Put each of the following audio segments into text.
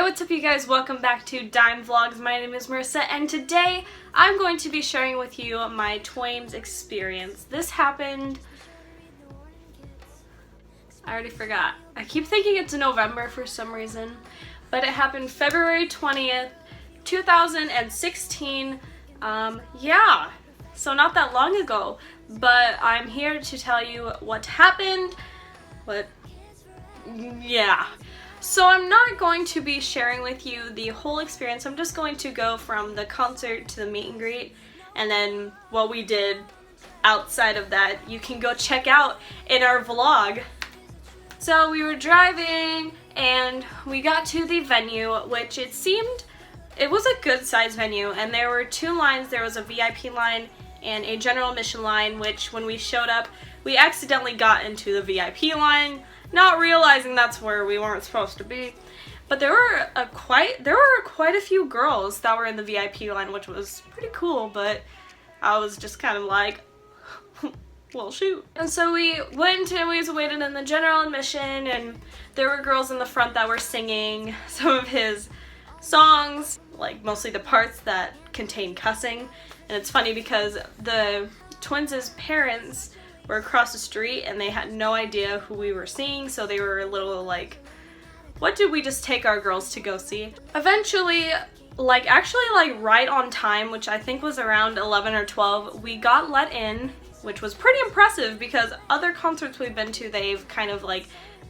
what's up you guys? Welcome back to Dime Vlogs. My name is Marissa and today I'm going to be sharing with you my Twaimz experience. This happened... I already forgot. I keep thinking it's November for some reason, but it happened February 20th, 2016. Yeah, so not that long ago, but I'm here to tell you what happened, yeah. So I'm not going to be sharing with you the whole experience. I'm just going to go from the concert to the meet and greet, and then what we did outside of that you can go check out in our vlog. So we were driving and we got to the venue, which it was a good sized venue, and there were two lines. There was a VIP line and a general admission line, which when we showed up we accidentally got into the VIP line, not realizing that's where we weren't supposed to be. But there were quite a few girls that were in the VIP line, which was pretty cool, but I was just kind of like, well, shoot. And so we went and we waited in the general admission, and there were girls in the front that were singing some of his songs, like mostly the parts that contain cussing. And it's funny because the Twaimz's parents were across the street and they had no idea who we were seeing, so they were a little like, what did we just take our girls to go see? Eventually, actually right on time, which I think was around 11 or 12, we got let in, which was pretty impressive because other concerts we've been to, they've kind of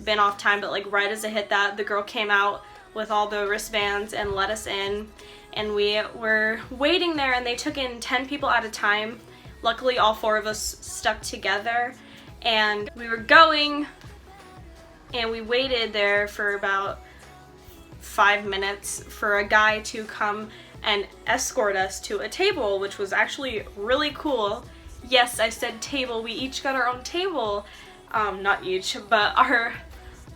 been off time, but right as it hit that, the girl came out with all the wristbands and let us in, and we were waiting there and they took in 10 people at a time. Luckily, all four of us stuck together, and we were going, and we waited there for about 5 minutes for a guy to come and escort us to a table, which was actually really cool. Yes, I said table. We each got our own table. Not each, but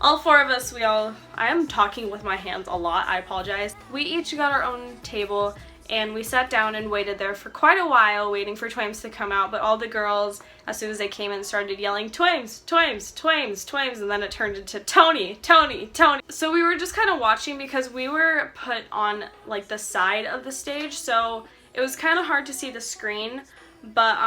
all four of us, I am talking with my hands a lot, I apologize. We each got our own table, and we sat down and waited there for quite a while, waiting for Twaimz to come out, but all the girls, as soon as they came in, started yelling, Twaimz, Twaimz, Twaimz, Twaimz, and then it turned into Tony, Tony, Tony. So we were just kind of watching because we were put on the side of the stage, so it was kind of hard to see the screen, but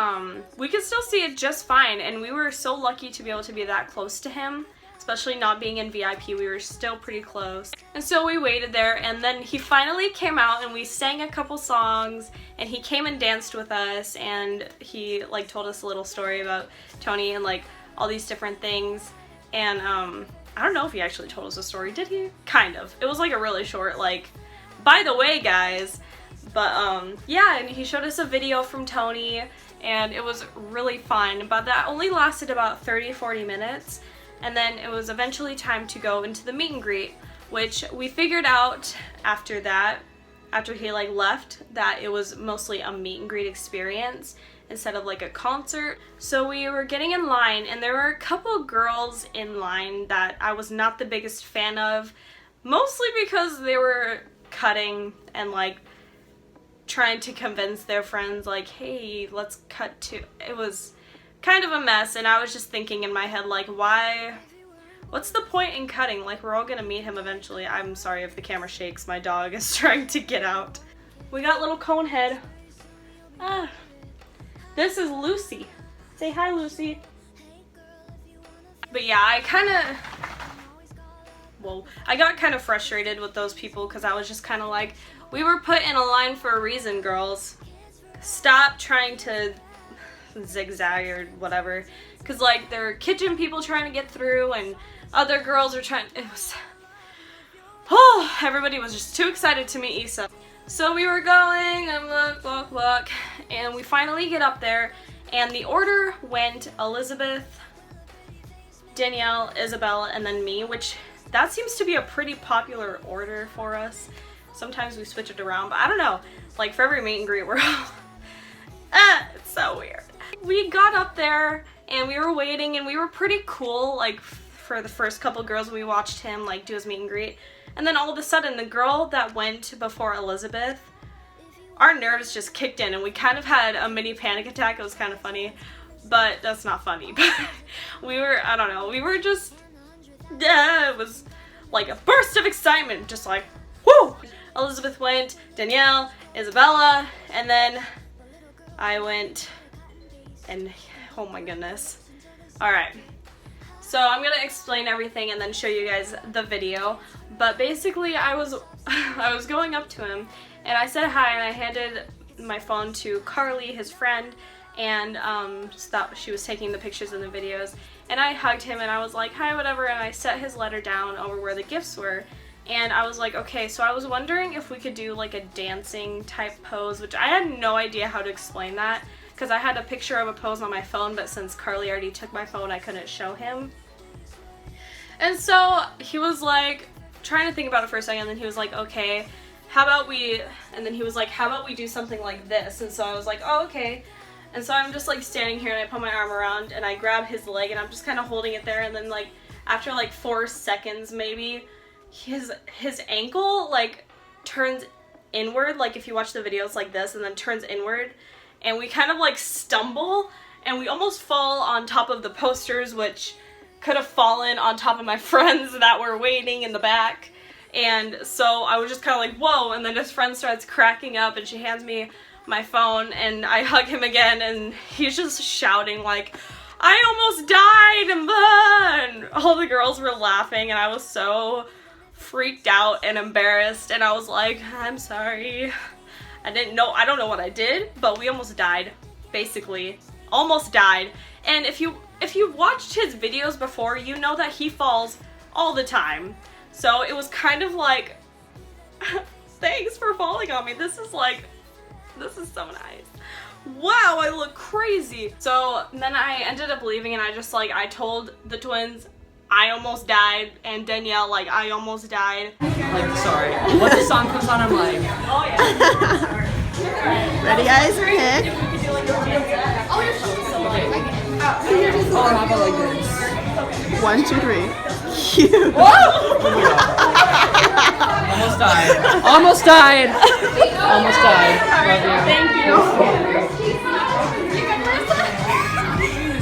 we could still see it just fine, and we were so lucky to be able to be that close to him. Especially not being in VIP, we were still pretty close. And so we waited there, and then he finally came out and we sang a couple songs, and he came and danced with us, and he told us a little story about Tony and all these different things. And I don't know if he actually told us a story, did he? Kind of. It was a really short by the way guys. But yeah, and he showed us a video from Tony, and it was really fun, but that only lasted about 30-40 minutes. And then it was eventually time to go into the meet and greet, which we figured out after that, after he left, that it was mostly a meet and greet experience instead of a concert. So we were getting in line, and there were a couple girls in line that I was not the biggest fan of, mostly because they were cutting and trying to convince their friends hey, let's cut to... It was kind of a mess, and I was just thinking in my head what's the point in cutting? We're all gonna meet him eventually. I'm sorry if the camera shakes, my dog is trying to get out. We got little Conehead. This is Lucy. Say hi, Lucy. But yeah, I got kind of frustrated with those people because I was just kind of we were put in a line for a reason, girls. Stop trying to zigzag or whatever, because there were kitchen people trying to get through, and other girls were trying. It was, everybody was just too excited to meet Issa. So we were going and look, and we finally get up there, and the order went Elizabeth, Danielle, Isabella, and then me, which that seems to be a pretty popular order for us. Sometimes we switch it around, but I don't know, for every meet and greet we're all it's so weird. We got up there and we were waiting, and we were pretty cool for the first couple girls. We watched him do his meet and greet, and then all of a sudden the girl that went before Elizabeth, our nerves just kicked in and we kind of had a mini panic attack. It was kind of funny, but that's not funny. But we were, I don't know, we were just, yeah, it was like a burst of excitement, just like, Woo! Elizabeth went, Danielle, Isabella, and then I went, and oh my goodness. Alright, so I'm gonna explain everything and then show you guys the video, but basically I was going up to him and I said hi and I handed my phone to Carly, his friend, and just thought she was taking the pictures and the videos, and I hugged him and I was like, hi, whatever, and I set his letter down over where the gifts were, and I was like, okay, so I was wondering if we could do like a dancing type pose, which I had no idea how to explain that, because I had a picture of a pose on my phone, but since Carly already took my phone, I couldn't show him. And so he was like, trying to think about it for a second, and then he was like, okay, how about we, and then he was like, how about we do something like this? And so I was like, oh, okay. And so I'm just like standing here and I put my arm around and I grab his leg and I'm just kind of holding it there, and then like after like 4 seconds maybe, his ankle like turns inward, like if you watch the videos like this, and then turns inward, and we kind of like stumble and we almost fall on top of the posters, which could have fallen on top of my friends that were waiting in the back. And so I was just kind of like, whoa, and then his friend starts cracking up and she hands me my phone and I hug him again and he's just shouting like, I almost died, and all the girls were laughing and I was so freaked out and embarrassed, and I was like, I'm sorry. I don't know what I did, but we almost died, basically. Almost died. And if you've watched his videos before, you know that he falls all the time. So it was kind of like, thanks for falling on me. This is so nice. Wow, I look crazy. So then I ended up leaving and I told the twins I almost died, and Danielle like I almost died. Like, sorry. Once the song comes on, I'm like, oh yeah. Ready, guys? Pick. oh, how about like this? 1, 2, 3. Cute. Almost died. Almost died. Almost died. Love you. Thank you.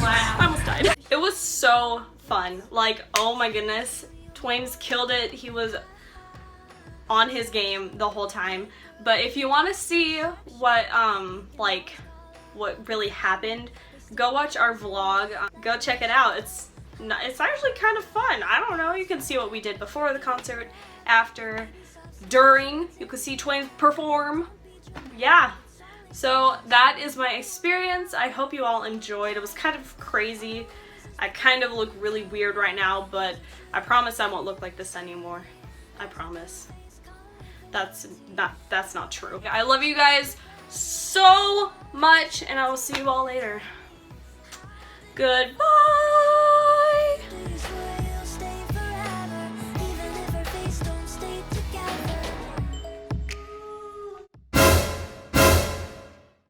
I almost died. It was so fun. Like, oh my goodness. Twaimz killed it. He was on his game the whole time. But if you want to see what really happened, go watch our vlog. Go check it out. It's actually kind of fun. I don't know. You can see what we did before the concert, after, during. You can see Twaimz perform. Yeah. So that is my experience. I hope you all enjoyed. It was kind of crazy. I kind of look really weird right now, but I promise I won't look like this anymore. I promise. That's not true. I love you guys so much, and I will see you all later. Goodbye!